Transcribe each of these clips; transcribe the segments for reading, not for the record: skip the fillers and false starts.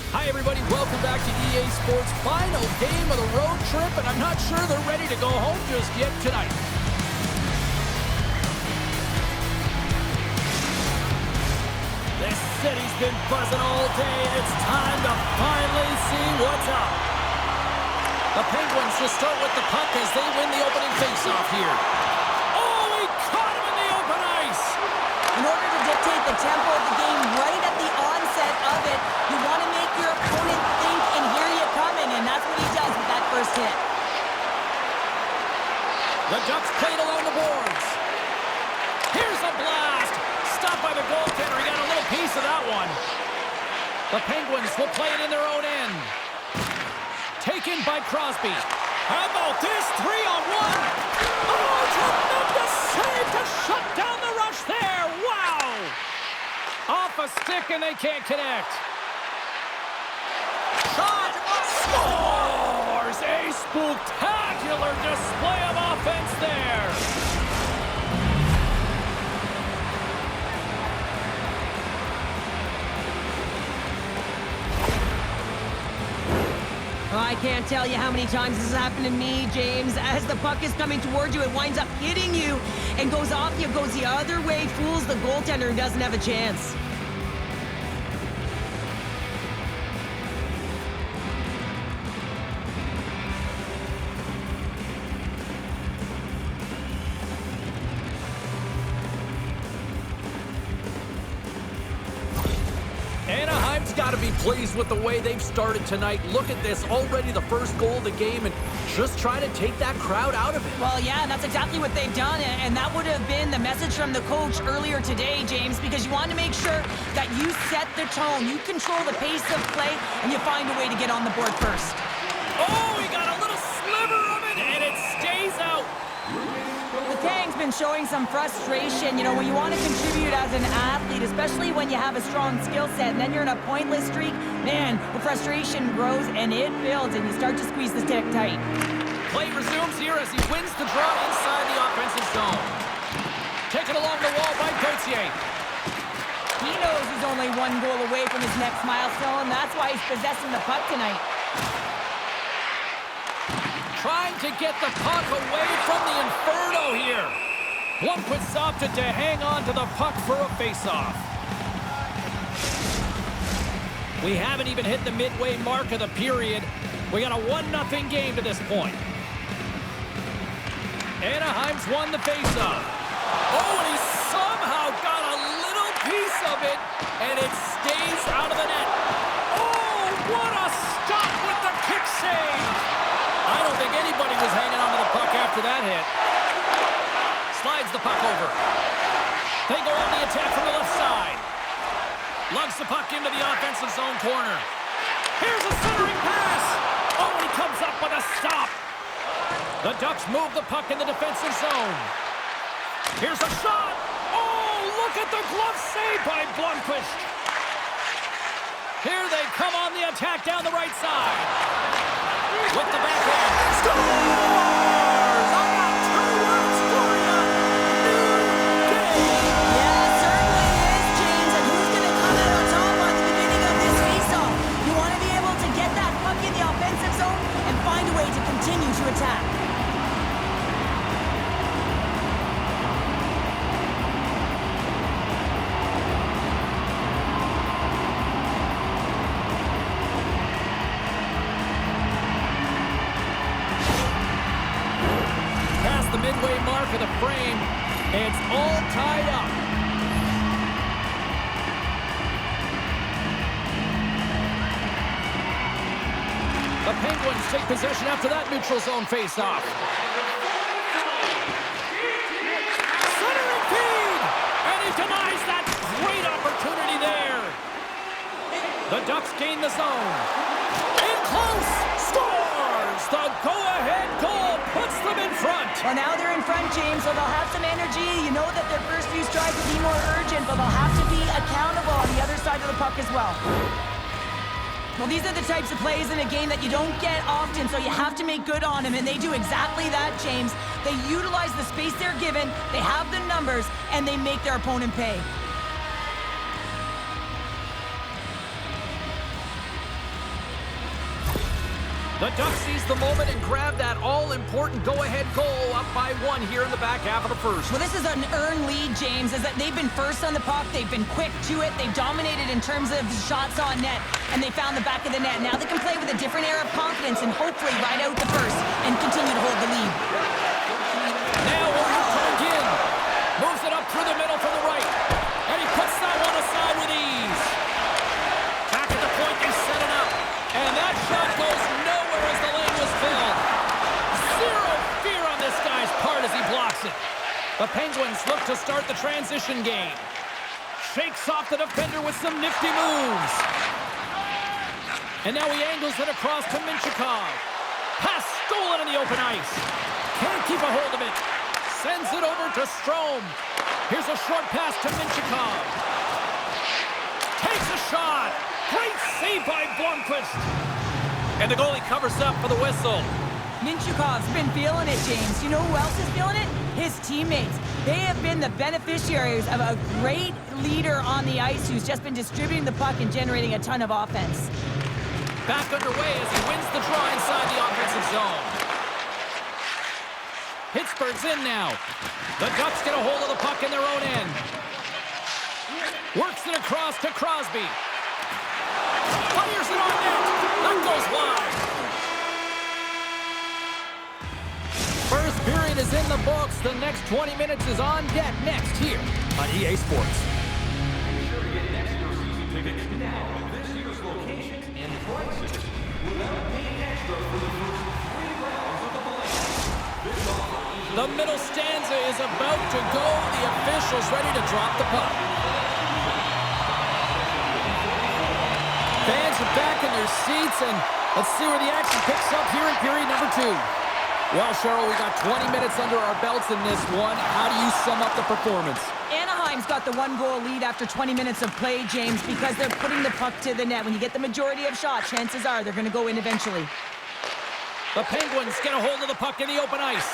Hi, everybody. Welcome back to EA Sports' final game of the road trip, and I'm not sure they're ready to go home just yet tonight. This city's been buzzing all day, and it's time to finally see what's up. The Penguins will start with the puck as they win the opening faceoff here. Oh, he caught him in the open ice! In order to dictate the tempo of the game right at the onset of it, you want to make your opponent think and hear you coming, and that's what he does with that first hit. The Ducks played along the boards. Here's a blast! Stopped by the goaltender. He got a little piece of that one. The Penguins will play it in their own end. Taken by Crosby. How about this? 3-on-1. Oh, tremendous save to shut down the rush there. Wow! Off a stick and they can't connect. Shot! Scores! A spectacular display of offense there. I can't tell you how many times this has happened to me, James. As the puck is coming towards you, it winds up hitting you and goes off you, goes the other way, fools the goaltender who doesn't have a chance. Anaheim's got to be pleased with the way they've started tonight. Look at this, already the first goal of the game, and just try to take that crowd out of it. Well, yeah, that's exactly what they've done, and that would have been the message from the coach earlier today, James, because you want to make sure that you set the tone, you control the pace of play, and you find a way to get on the board first. Oh, he got a little sliver of it, and it stays out. The Kang's been showing some frustration, you know, when you want to contribute as an athlete, especially when you have a strong skill set, and then you're in a pointless streak, man, the frustration grows and it builds, and you start to squeeze the stick tight. Play resumes here as he wins the draw inside the offensive zone. Taken along the wall by Gauthier. He knows he's only one goal away from his next milestone. That's why he's possessing the puck tonight. Trying to get the puck away from the Inferno here. Blomqvist opted to hang on to the puck for a faceoff. We haven't even hit the midway mark of the period. We got a 1-0 game to this point. Anaheim's won the faceoff. Oh, and he somehow got a little piece of it, and it stays out of the net. Oh, what a stop with the kick save! I don't think anybody was hanging on to the puck after that hit. Slides the puck over. They go on the attack from the left side. Lugs the puck into the offensive zone corner. Here's a centering pass. Oh, and he comes up with a stop. The Ducks move the puck in the defensive zone. Here's a shot. Oh, look at the glove save by Blomqvist. Here they come on the attack down the right side. With the backhand. Scores! I got 2 words for you. New day. Yeah, certainly is, James. And who's going to come out on top on the beginning of this faceoff? You want to be able to get that puck in the offensive zone and find a way to continue to attack. The midway mark of the frame. It's all tied up. The Penguins take possession after that neutral zone faceoff. Centering feed! And he denies that great opportunity there. The Ducks gain the zone. In close! Scores! The go-ahead goal puts them in front. Well, now they're in front, James, so they'll have some energy. You know that their first few strides will be more urgent, but they'll have to be accountable on the other side of the puck as well. Well, these are the types of plays in a game that you don't get often, so you have to make good on them, and they do exactly that, James. They utilize the space they're given, they have the numbers, and they make their opponent pay. The Ducks seize the moment and grab that all-important go-ahead goal up by 1 here in the back half of the first. Well, this is an earned lead, James, is that they've been first on the puck, they've been quick to it, they've dominated in terms of shots on net, and they found the back of the net. Now they can play with a different air of confidence and hopefully ride out the first and continue to hold the lead. Now O'Reilly moves it up through the middle from the right, and he puts that one aside with ease. Back at the point, they set it up, and that shot goes nowhere as the lane was filled. Zero fear on this guy's part as he blocks it. The Penguins look to start the transition game. Shakes off the defender with some nifty moves. And now he angles it across to Minchikov. Pass stolen on the open ice. Can't keep a hold of it. Sends it over to Strome. Here's a short pass to Minchikov. Takes a shot. Great save by Blomqvist. And the goalie covers up for the whistle. Minchikov's been feeling it, James. You know who else is feeling it? His teammates. They have been the beneficiaries of a great leader on the ice who's just been distributing the puck and generating a ton of offense. Back underway as he wins the draw inside the offensive zone. Pittsburgh's in now. The Ducks get a hold of the puck in their own end. Works it across to Crosby. Fires it on net. That goes wide. First period is in the books. The next 20 minutes is on deck next here on EA Sports. Be sure to get next year's season tickets now at this year's location and prices without paying extra for the first 3 rounds of the play. The middle stanza is about to go. The officials ready to drop the puck. Fans are back in their seats, and let's see where the action picks up here in period number 2. Well, Cheryl, we got 20 minutes under our belts in this one. How do you sum up the performance? Anaheim's got the 1-goal lead after 20 minutes of play, James, because they're putting the puck to the net. When you get the majority of shots, chances are they're going to go in eventually. The Penguins get a hold of the puck in the open ice.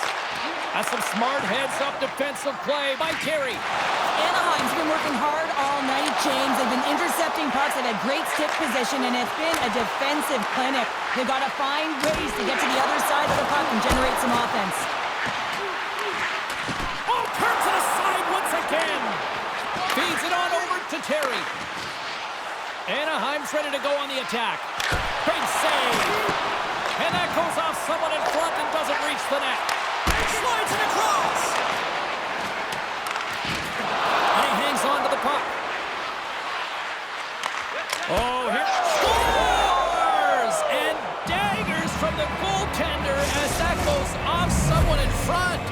That's some smart heads-up defensive play by Carey. Anaheim's been working hard all night, James. They've been intercepting pucks. They've had great stick position, and it's been a defensive clinic. They've got to find ways to get to the other side of the puck and generate some offense. Oh, turns it aside once again. Feeds it on over to Terry. Anaheim's ready to go on the attack. Big save. And that goes off someone in front and doesn't reach the net. Slides it across. And he hangs on to the puck. Oh, here. Scores! And daggers from the goaltender as that goes off someone in front.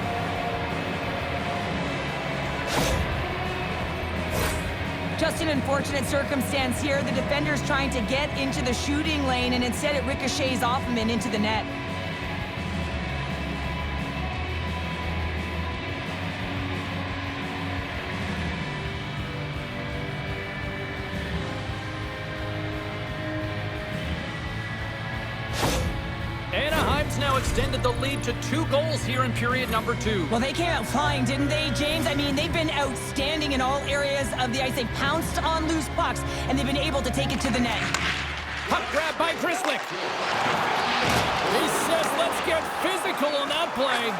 Just an unfortunate circumstance here. The defender's trying to get into the shooting lane, and instead it ricochets off him and into the net. Anaheim's now extended the lead to 2 goals here in period number 2. Well, they came out flying, didn't they, James? I mean, they've been outstanding in all areas of the ice. They pounced on loose pucks, and they've been able to take it to the net. Puck grab by Grzelcyk. He says, let's get physical on that play.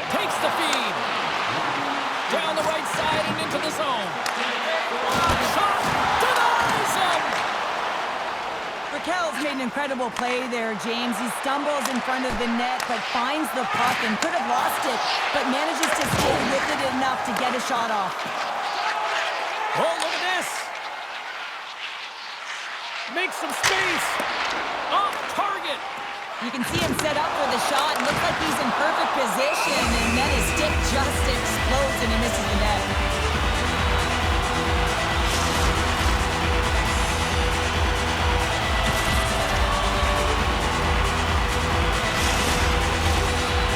Takes the feed. Down the right side and into the zone. Shot denies him. Raquel's made an incredible play there, James. He stumbles in front of the net, but finds the puck and could have lost it, but manages to stay with it enough to get a shot off. Oh, look at this. Makes some space. Off target. You can see him set up for the shot. Looks like he's in perfect position, and then his stick just explodes and he misses the net.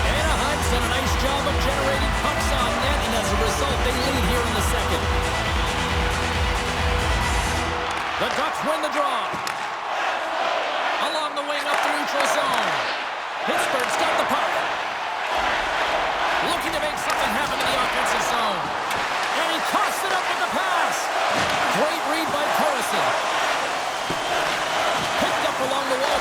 Anaheim's done a nice job of generating pucks on net, and as a result, they lead here in the second. The Ducks win the draw. Along the wing up the neutral zone. Pittsburgh's got the puck. Looking to make something happen in the offensive zone. And he coughs it up with the pass. Great read by Coruscant. Picked up along the wall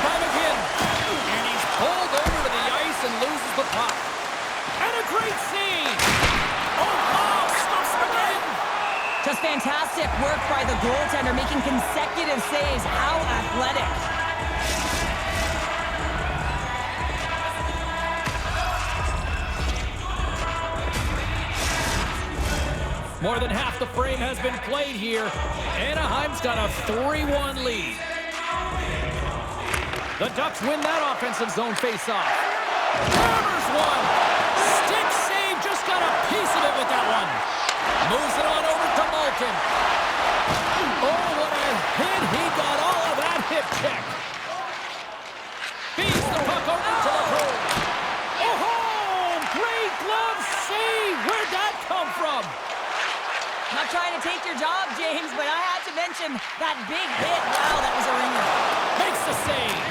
Fantastic work by the goaltender, making consecutive saves. How athletic. More than half the frame has been played here. Anaheim's got a 3-1 lead. The Ducks win that offensive zone faceoff. Hammers one. Stick save, just got a piece of it with that one. Moves it on over to Malkin. Oh, what a hit. He got all of that hip check. Feeds the puck over to Lacroix. Oh, great glove save. Where'd that come from? Not trying to take your job, James, but I had to mention that big hit. Wow, that was a ringer. Makes the save.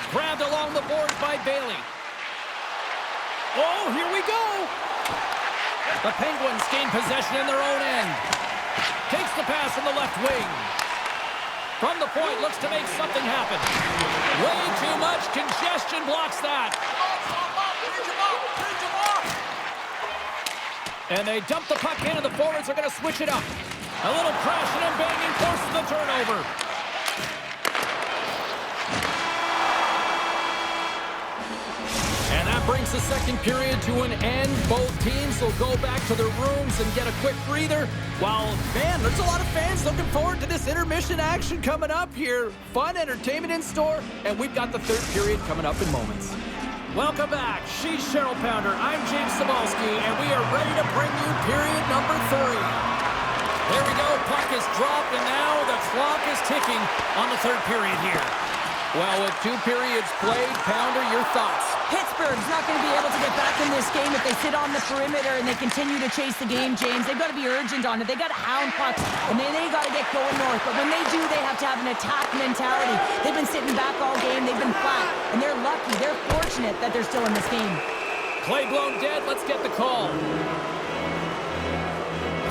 Grabbed along the boards by Bailey. Oh, here we go. The Penguins gain possession in their own end. Takes the pass from the left wing. From the point, looks to make something happen. Way too much congestion blocks that. And they dump the puck in, and the forwards are going to switch it up. A little crashing and banging forces the turnover. And that brings the second period to an end. Both teams will go back to their rooms and get a quick breather. While, man, there's a lot of fans looking forward to this intermission action coming up here. Fun entertainment in store, and we've got the third period coming up in moments. Welcome back. She's Cheryl Pounder. I'm James Cebulski, and we are ready to bring you period number 3. There we go. Puck is dropped, and now the clock is ticking on the third period here. Well, with 2 periods played, Pounder, your thoughts? Pittsburgh's not going to be able to get back in this game if they sit on the perimeter and they continue to chase the game, James. They've got to be urgent on it. They got to hound pucks, and then they got to get going north. But when they do, they have to have an attack mentality. They've been sitting back all game. They've been flat, and they're lucky. They're fortunate that they're still in this game. Play blown dead. Let's get the call.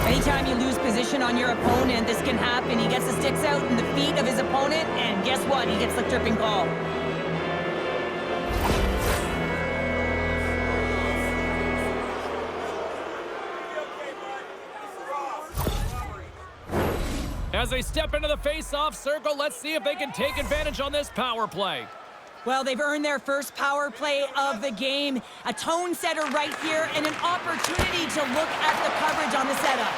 Anytime you lose position on your opponent, this can happen. He gets the sticks out in the feet of his opponent, and guess what? He gets the tripping call. As they step into the face-off circle, let's see if they can take advantage on this power play. Well, they've earned their first power play of the game. A tone setter right here and an opportunity to look at the coverage on the setup.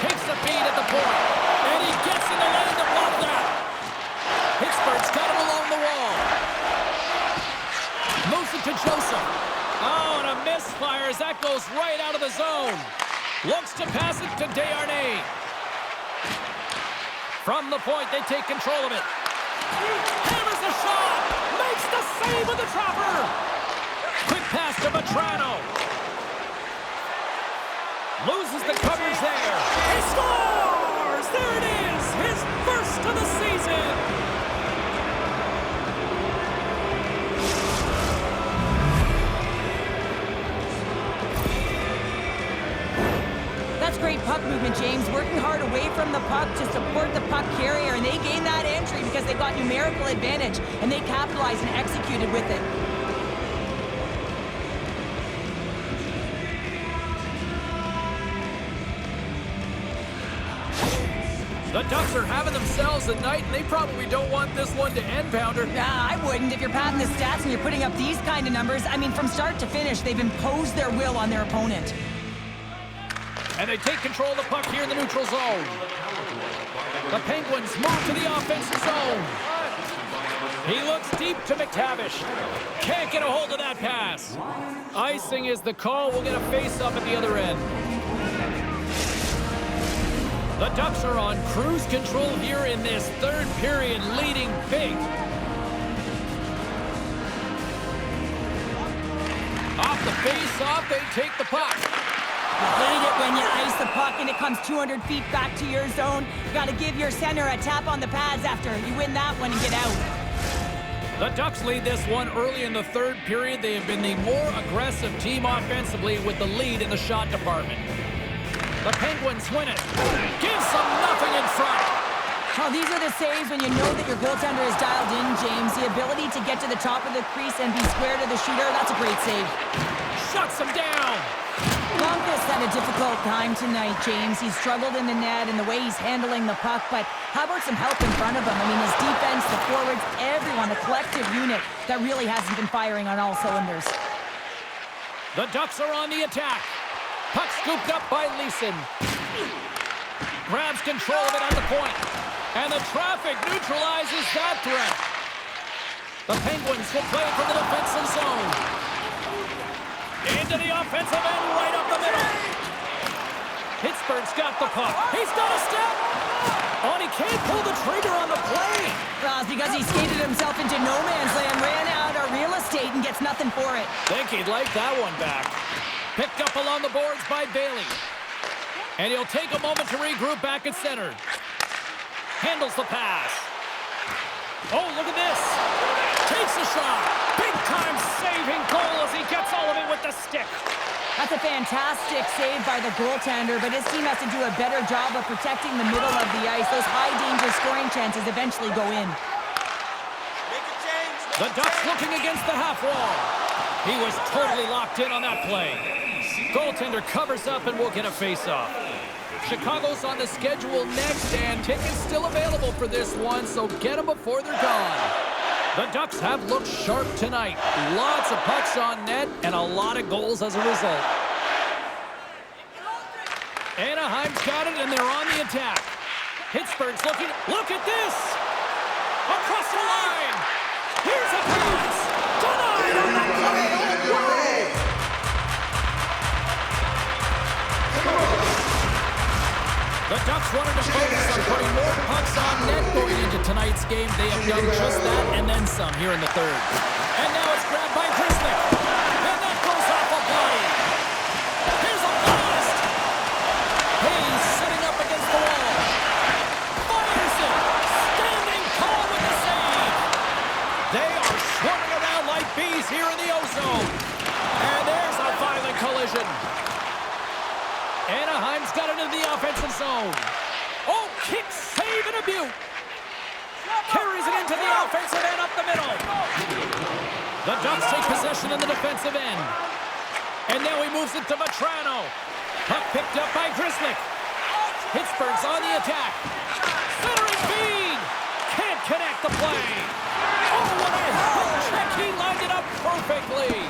Takes a beat at the point, and he gets in the lane to block that. Pittsburgh's got him along the wall. Moves it to Joseph. Oh, and a misfire as that goes right out of the zone. Looks to pass it to Desharnais. From the point, they take control of it. Hammers the shot! Makes the save with the trapper! Quick pass to Vetrano. Loses the coverage there. He scores! There it is! His first of the season! That's great puck movement, James. Working hard away from the puck to support the puck carrier, and they gained that entry because they got numerical advantage, and they capitalized and executed with it. The Ducks are having themselves a night, and they probably don't want this one to end, Pounder. Nah, I wouldn't. If you're padding the stats and you're putting up these kind of numbers, I mean, from start to finish, they've imposed their will on their opponent. And they take control of the puck here in the neutral zone. The Penguins move to the offensive zone. He looks deep to McTavish. Can't get a hold of that pass. Icing is the call. We'll get a face-up at the other end. The Ducks are on cruise control here in this third period, leading big. Off the face-off, they take the puck. You hate it when you ice the puck and it comes 200 feet back to your zone. You got to give your center a tap on the pads after you win that one and get out. The Ducks lead this one early in the third period. They have been the more aggressive team offensively with the lead in the shot department. The Penguins win it. Gives them nothing in front. Oh, these are the saves when you know that your goaltender is dialed in, James. The ability to get to the top of the crease and be square to the shooter, that's a great save. Shuts him down. Bumpus had a difficult time tonight, James. He struggled in the net and the way he's handling the puck, but how about some help in front of him? I mean, his defense, the forwards, everyone, a collective unit that really hasn't been firing on all cylinders. The Ducks are on the attack. Puck scooped up by Leeson. Grabs control of it at the point. And the traffic neutralizes that threat. The Penguins will play it from the defensive zone. Into the offensive end, right up the middle. Pittsburgh's got the puck. He's got a step. Oh, and he can't pull the trigger on the play. Well, it's because he skated himself into no man's land, ran out of real estate, and gets nothing for it. Think he'd like that one back. Picked up along the boards by Bailey. And he'll take a moment to regroup back at center. Handles the pass. Oh, look at this. Takes a shot. Big-time saving goal as he gets all of it with the stick. That's a fantastic save by the goaltender, but his team has to do a better job of protecting the middle of the ice. Those high-danger scoring chances eventually go in. The Ducks looking against the half wall. He was totally locked in on that play. Goaltender covers up and will get a face-off. Chicago's on the schedule next, and tickets still available for this one, so get them before they're gone. The Ducks have looked sharp tonight. Lots of pucks on net and a lot of goals as a result. Anaheim's got it, and they're on the attack. Pittsburgh's looking. Look at this! Across the line! Here's a pass! Denied on the play! The Ducks wanted to focus on putting more pucks on net going into tonight's game. They have done just that and then some here in the third. And now it's grabbed by Grizzly. And that goes off a body. Here's a blast. Hayes sitting up against the wall. Fires it. Standing tall with the save. They are swarming around like bees here in the O-zone. And there's a violent collision. Anaheim's got it into the offensive zone. Oh, kick, save, and a beaut. Carries it into the offensive end up the middle. The Ducks take possession in the defensive end. And now he moves it to Vetrano. Puck picked up by Grizzly. Pittsburgh's on the attack. Centering feed. Can't connect the play. Oh, what a hook check. He lined it up perfectly.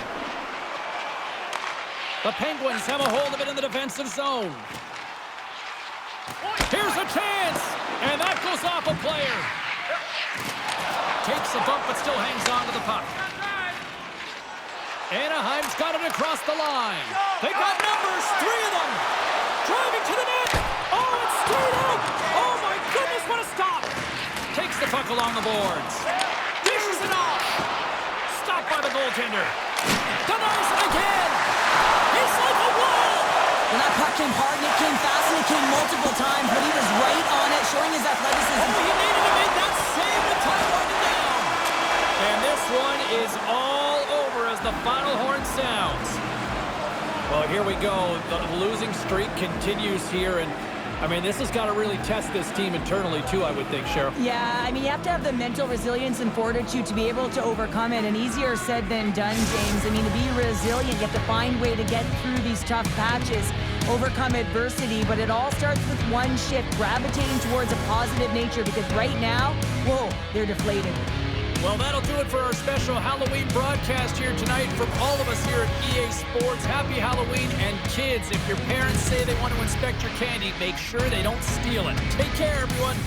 The Penguins have a hold of it in the defensive zone. Here's a chance, and that goes off a player. Takes a bump, but still hangs on to the puck. Anaheim's got it across the line. They got numbers, 3 of them. Driving to the net. Oh, it's straight out. Oh, my goodness, what a stop. Takes the puck along the boards. Dishes it off. Stopped by the goaltender. Denies it again. It's like a wall! Well, that puck came hard, and it came fast, and it came multiple times, but he was right on it, showing his athleticism. Oh, he needed to make that save to tie one down. And this one is all over as the final horn sounds. Well, here we go. The losing streak continues here, and I mean, this has got to really test this team internally, too, I would think, Cheryl. Yeah, I mean, you have to have the mental resilience and fortitude to be able to overcome it, and easier said than done, James. I mean, to be resilient, you have to find a way to get through these tough patches, overcome adversity, but it all starts with one shift, gravitating towards a positive nature, because right now, whoa, they're deflated. Well, that'll do it for our special Halloween broadcast here tonight from all of us here at EA Sports. Happy Halloween, and kids, if your parents say they want to inspect your candy, make sure they don't steal it. Take care, everyone.